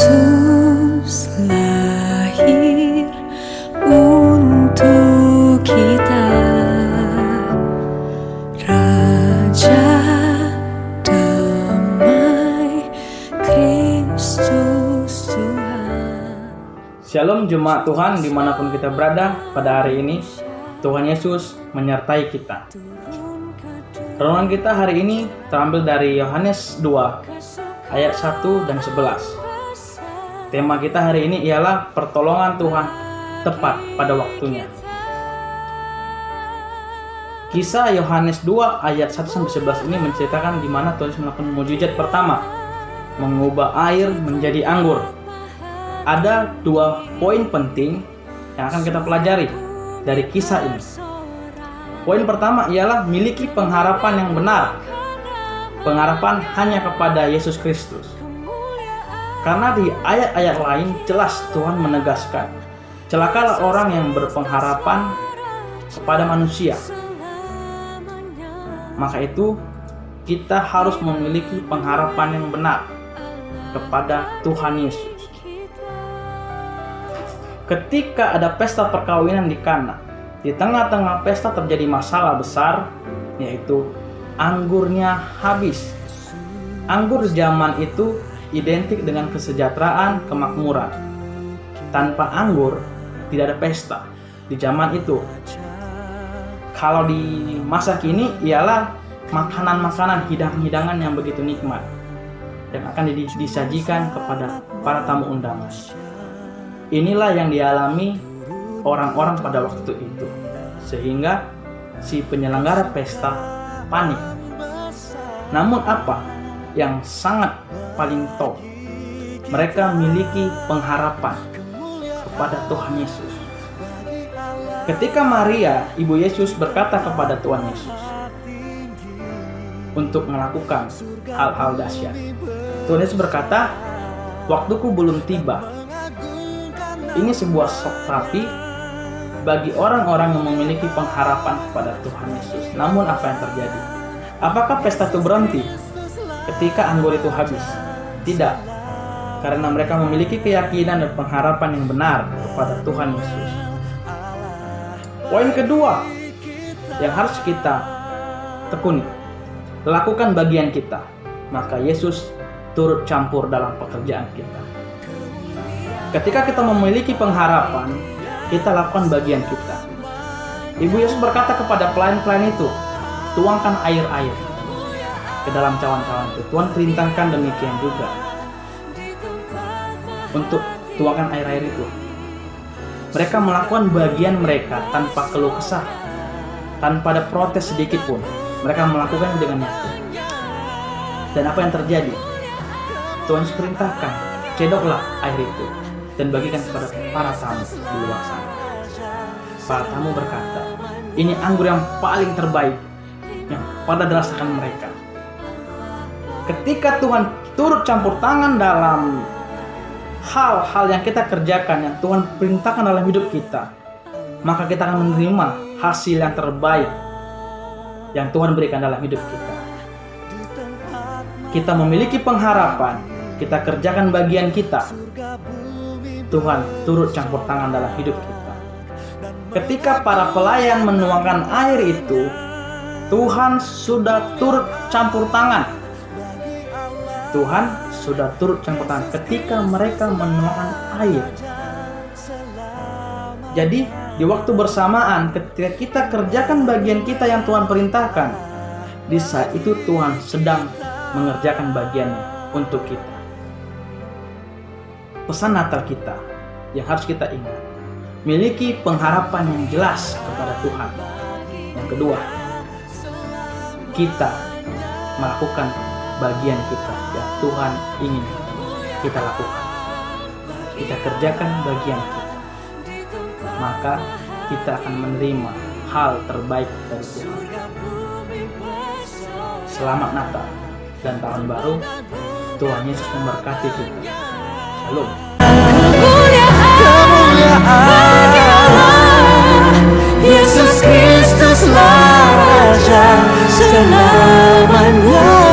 Yesus lahir untuk kita, Raja damai, Kristus Tuhan. Shalom Jemaat Tuhan dimanapun kita berada pada hari ini. Tuhan Yesus menyertai kita. Renungan kita hari ini terambil dari Yohanes 2 ayat 1 dan 11. Tema kita hari ini ialah pertolongan Tuhan tepat pada waktunya. Kisah Yohanes 2 ayat 1-11 ini menceritakan di mana Tuhan Yesus melakukan mukjizat pertama, mengubah air menjadi anggur. Ada 2 poin penting yang akan kita pelajari dari kisah ini. Poin pertama ialah miliki pengharapan yang benar. Pengharapan hanya kepada Yesus Kristus. Karena di ayat-ayat lain jelas Tuhan menegaskan, celakalah orang yang berpengharapan kepada manusia. Maka itu kita harus memiliki pengharapan yang benar kepada Tuhan Yesus. Ketika ada pesta perkawinan di Kana, di tengah-tengah pesta terjadi masalah besar, yaitu anggurnya habis. Anggur zaman itu identik dengan kesejahteraan, kemakmuran. Tanpa anggur tidak ada pesta di zaman itu. Kalau di masa kini ialah makanan-makanan, hidangan-hidangan yang begitu nikmat dan akan disajikan kepada para tamu undangan. Inilah yang dialami orang-orang pada waktu itu, sehingga si penyelenggara pesta panik. Namun apa yang sangat paling top? Mereka memiliki pengharapan kepada Tuhan Yesus. Ketika Maria, ibu Yesus, berkata kepada Tuhan Yesus untuk melakukan hal-hal dahsyat, Tuhan Yesus berkata, "Waktuku belum tiba." Ini sebuah shock terapi bagi orang-orang yang memiliki pengharapan kepada Tuhan Yesus. Namun apa yang terjadi? Apakah pesta itu berhenti ketika anggur itu habis? Tidak, karena mereka memiliki keyakinan dan pengharapan yang benar kepada Tuhan Yesus. Poin kedua yang harus kita tekuni, lakukan bagian kita, maka Yesus turut campur dalam pekerjaan kita. Ketika kita memiliki pengharapan, kita lakukan bagian kita. Ibu Yesus berkata kepada pelayan-pelayan itu, tuangkan air-air ke dalam cawan-cawan itu. Tuhan perintahkan demikian juga untuk tuangkan air-air itu. Mereka melakukan bagian mereka tanpa keluh kesah, tanpa ada protes sedikit pun. Mereka melakukan dengan nyata. Dan apa yang terjadi? Tuhan perintahkan, cedoklah air itu dan bagikan kepada para tamu di luar sana. Para tamu berkata, ini anggur yang paling terbaik yang pada dirasakan mereka. Ketika Tuhan turut campur tangan dalam hal-hal yang kita kerjakan, yang Tuhan perintahkan dalam hidup kita, maka kita akan menerima hasil yang terbaik yang Tuhan berikan dalam hidup kita. Kita memiliki pengharapan, kita kerjakan bagian kita, Tuhan turut campur tangan dalam hidup kita. Ketika para pelayan menuangkan air itu, Tuhan sudah turut campur tangan. Tuhan sudah turut campur tangan ketika mereka menuangkan air. Jadi di waktu bersamaan ketika kita kerjakan bagian kita yang Tuhan perintahkan, di saat itu Tuhan sedang mengerjakan bagiannya untuk kita. Pesan Natal kita yang harus kita ingat, miliki pengharapan yang jelas kepada Tuhan. Yang kedua, kita melakukan bagian kita yang Tuhan ingin kita lakukan. Kita kerjakan bagian kita, maka kita akan menerima hal terbaik dari Tuhan. Selamat Natal dan Tahun Baru. Tuhan Yesus memberkati kita. Shalom. Yesus Kristuslah Raja selamanya.